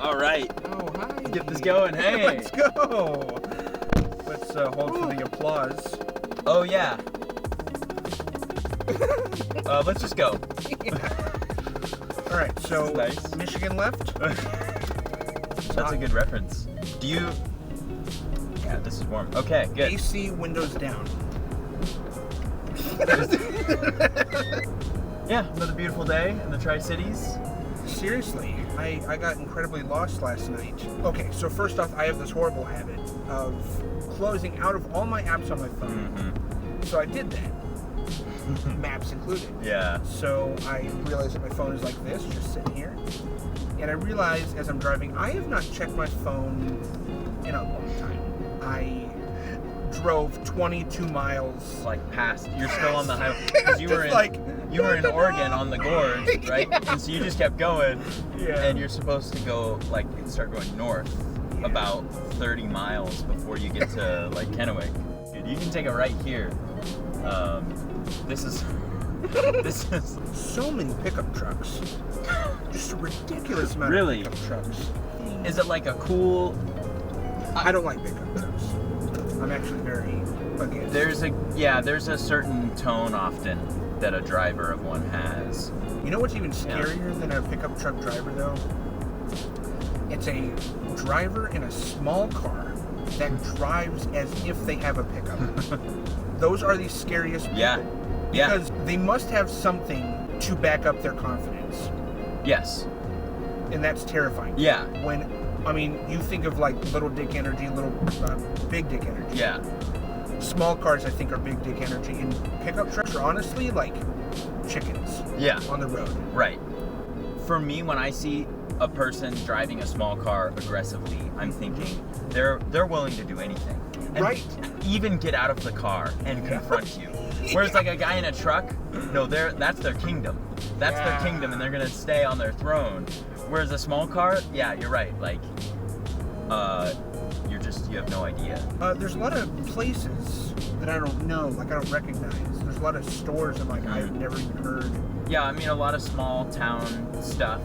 All right. Oh, hi. Let's get this going. Hey. Let's go. Let's hold for the applause. Oh, yeah. Let's just go. All right, so nice. Michigan left. That's a good reference. Do you... Yeah, this is warm. Okay, good. AC windows down. Yeah, another beautiful day in the Tri-Cities. Seriously, I got incredibly lost last night. Okay, so first off, I have this horrible habit of closing out of all my apps on my phone. Mm-hmm. So I did that. Maps included. Yeah. So I realized that my phone is like this, just sitting here. And I realized as I'm driving, I have not checked my phone in a long time. I drove 22 miles. Like past, you're still on the highway. Because you were in Oregon on the gorge, right? Yeah. And so you just kept going. Yeah. And you're supposed to go, like, start going north about 30 miles before you get to, like, Kennewick. Dude, you can take a right here. This is so many pickup trucks. Just a ridiculous amount Really? of pickup trucks. Is it like a cool... I don't like pickup trucks. I'm actually very against. There's a certain tone often that a driver of one has. You know what's even scarier than a pickup truck driver, though? It's a driver in a small car that drives as if they have a pickup. Those are the scariest people. Yeah. Because they must have something to back up their confidence. Yes. And that's terrifying. Yeah. You think of like little dick energy, big dick energy. Yeah. Small cars, I think, are big dick energy. And pickup trucks are honestly like chickens. Yeah. On the road. Right. For me, when I see a person driving a small car aggressively, I'm thinking they're willing to do anything. And right. Even get out of the car and confront you. Whereas like a guy in a truck, no, that's their kingdom. That's their kingdom, and they're gonna stay on their throne. Whereas a small car, yeah, you're right. Like, you have no idea. There's a lot of places that I don't know, like I don't recognize. There's a lot of stores that I've never even heard. Yeah, I mean a lot of small town stuff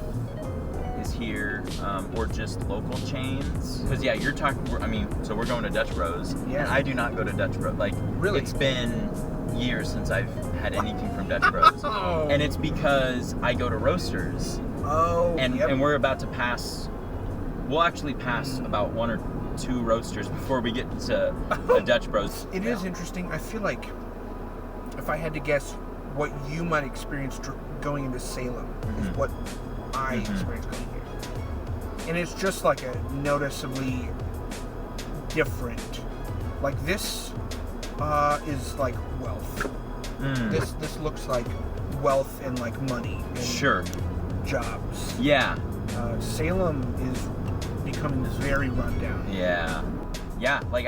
is here, or just local chains. Because you're talking. So we're going to Dutch Bros. Yeah. And I do not go to Dutch Bros. Like, really, it's been years since I've had anything from Dutch Bros. Oh. And it's because I go to Roasters. Oh. And we're about to pass. We'll actually pass about one or two Roasters before we get to a Dutch Bros. It is interesting. I feel like if I had to guess what you might experience going into Salem, is what I experienced going here. And it's just like a noticeably different. Like this is like wealth. This looks like wealth and like money. And jobs. Yeah. Salem is becoming very rundown. Yeah. Yeah, like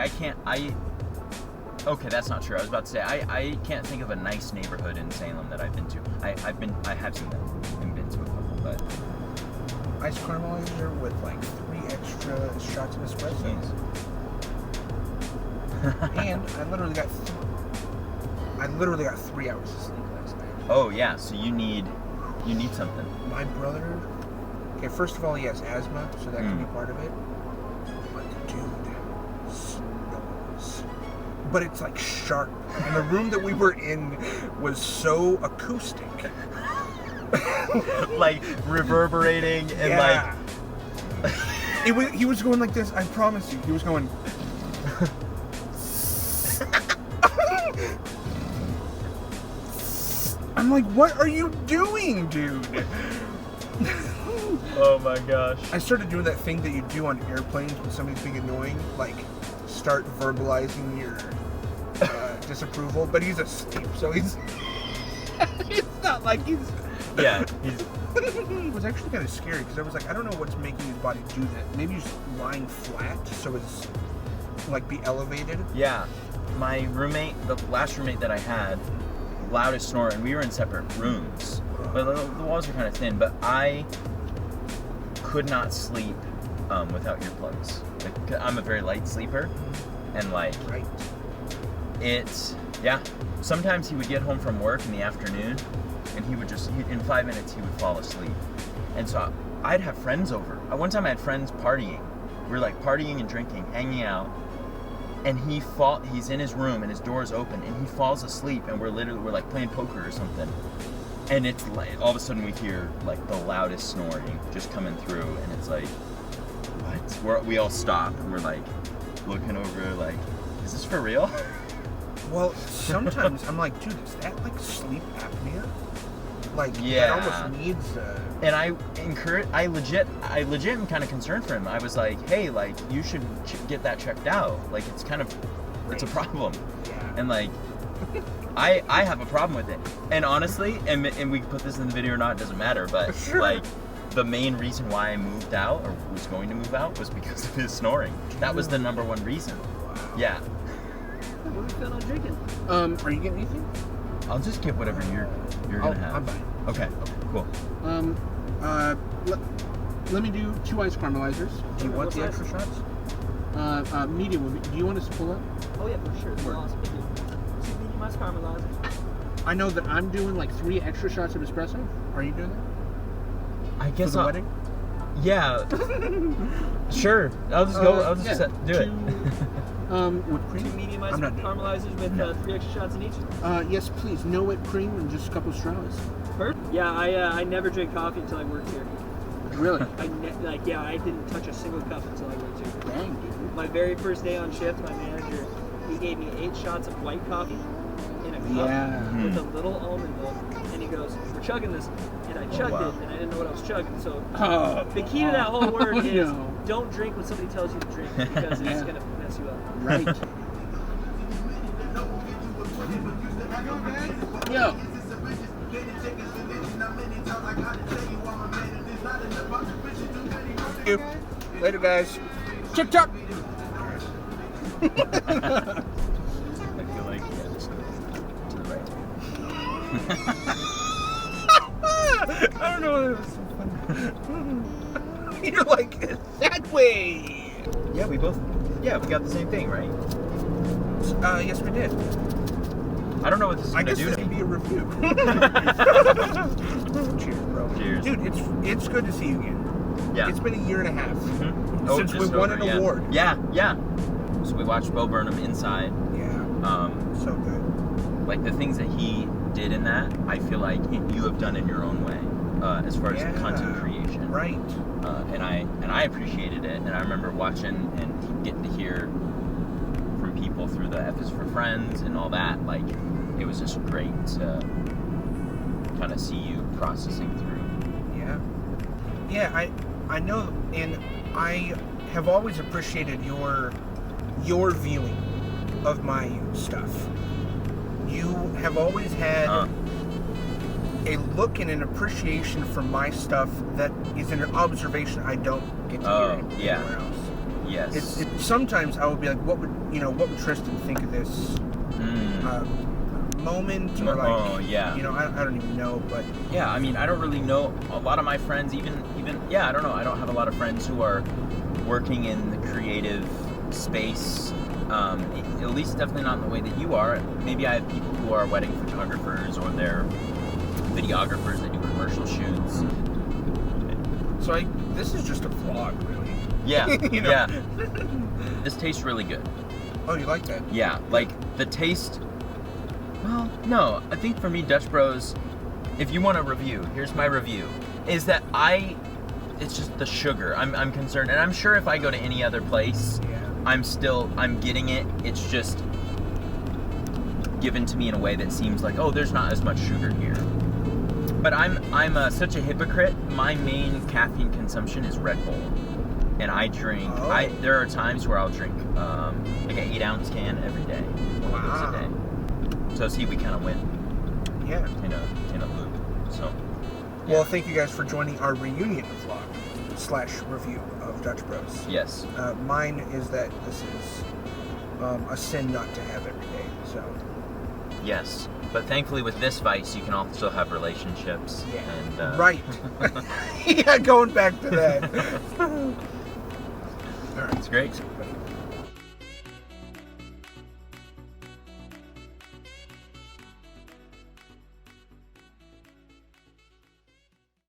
okay, that's not true. I was about to say, I can't think of a nice neighborhood in Salem that I've been to. I have seen them. I've been to a couple, but... Ice caramelizer with like 3 extra shots of espresso. And I literally got 3 hours of sleep last night. Oh yeah, so you need something. My brother, okay, first of all, he has asthma, so that can be part of it. But the dude snores. But it's like sharp. And the room that we were in was so acoustic. Like reverberating and like... He was going like this, I promise you. He was going... I'm like, what are you doing, dude? Oh my gosh. I started doing that thing that you do on airplanes when somebody's being annoying, like start verbalizing your disapproval, but he's asleep, so he's it's not like he's... Yeah, he's... It was actually kind of scary, because I was like, I don't know what's making his body do that. Maybe he's lying flat, so it's like be elevated. Yeah. My roommate, the last roommate that I had, loudest snore, and we were in separate rooms, but the walls were kind of thin, but I could not sleep without earplugs. Like, I'm a very light sleeper, and like, sometimes he would get home from work in the afternoon, and he would in 5 minutes he would fall asleep. And so I'd have friends over. One time I had friends partying. We were like partying and drinking, hanging out, and he's in his room and his door is open and he falls asleep and we're like playing poker or something. And it's like all of a sudden we hear like the loudest snoring just coming through, and it's like, what? We all stop and we're like looking over like, is this for real? Well, sometimes I'm like, dude, is that like sleep apnea? Like, yeah, that almost needs. And I legit am kind of concerned for him. I was like, hey, like you should get that checked out. Like it's a problem. Yeah. And like, I have a problem with it. And honestly, and we can put this in the video or not, it doesn't matter. But sure. Like, the main reason why I moved out or was going to move out was because of his snoring. That was the number one reason. Wow. Yeah. What are we feeling on drinking? Are you getting anything? I'll just get whatever you're gonna have. I'm fine. Okay. Cool. Let me do 2 ice caramelizers. Do you want the extra shots? Medium. Do you want us to pull up? Oh yeah, for sure. Awesome. Thank you. 2 medium ice caramelizers. I know that I'm doing like 3 extra shots of espresso. Are you doing that? I guess For the wedding? Yeah. Sure. I'll just go. I'll just do it. Whipped cream? 2 medium ice I'm not doing it. caramelizers with 3 extra shots in each. Yes, please. No whipped cream and just a couple straws. Perfect. Yeah, I never drink coffee until I worked here. Really? I didn't touch a single cup until I worked here. Dang, dude. My very first day on shift, my manager, he gave me 8 shots of white coffee in a cup Yeah. with a little almond milk, and he goes, "We're chugging this," and I chugged it, and I didn't know what I was chugging. So the key to that whole word is don't drink when somebody tells you to drink, because it's gonna mess you up. Right. Yo. Thank you. Later, guys. TikTok. I feel like just to the right. I don't know. It was so funny. You're like that way. Yeah, we got the same thing, right? Yes, we did. I don't know what this is I gonna guess do this to could me. be a review. Cheers, bro. Cheers. Dude, it's good to see you again. Yeah. It's been a year and a half since we just won over, an award. Yeah. So we watched Bo Burnham Inside. Yeah. So good. Like the things that he did in that, I feel like you have done in your own way, as far as content creation. Right. And I appreciated it, and I remember watching and getting to hear from people through the F is for Friends and all that. Like, it was just great to kind of see you processing through. Yeah. Yeah, I know, and I have always appreciated your viewing of my stuff. You have always had a look and an appreciation for my stuff that is an observation I don't get to hear anywhere else. Yes. Sometimes I would be like, what would Tristan think of this moment, or like, I don't even know, but yeah, I mean, I don't really know a lot of my friends, even I don't know, I don't have a lot of friends who are working in the creative space, at least definitely not in the way that you are. Maybe I have people who are wedding photographers, or they're videographers that do commercial shoots. So this is just a vlog, really. Yeah, You know? yeah. This tastes really good. Oh, you like that? Yeah, like the taste. Well, no, I think for me, Dutch Bros, if you want a review, here's my review, is that it's just the sugar. I'm concerned, and I'm sure if I go to any other place, I'm getting it. It's just given to me in a way that seems like, oh, there's not as much sugar here. But I'm such a hypocrite. My main caffeine consumption is Red Bull, and I drink. There are times where I'll drink like an 8-ounce can every day, one of those a day. So see, we kind of win. Yeah. In a loop. So. Yeah. Well, thank you guys for joining our reunion vlog / review of Dutch Bros. Yes. Mine is that this is a sin not to have every day. So. Yes, but thankfully with this vice, you can also have relationships. Yeah. And, right. Yeah, going back to that. All right. It's great.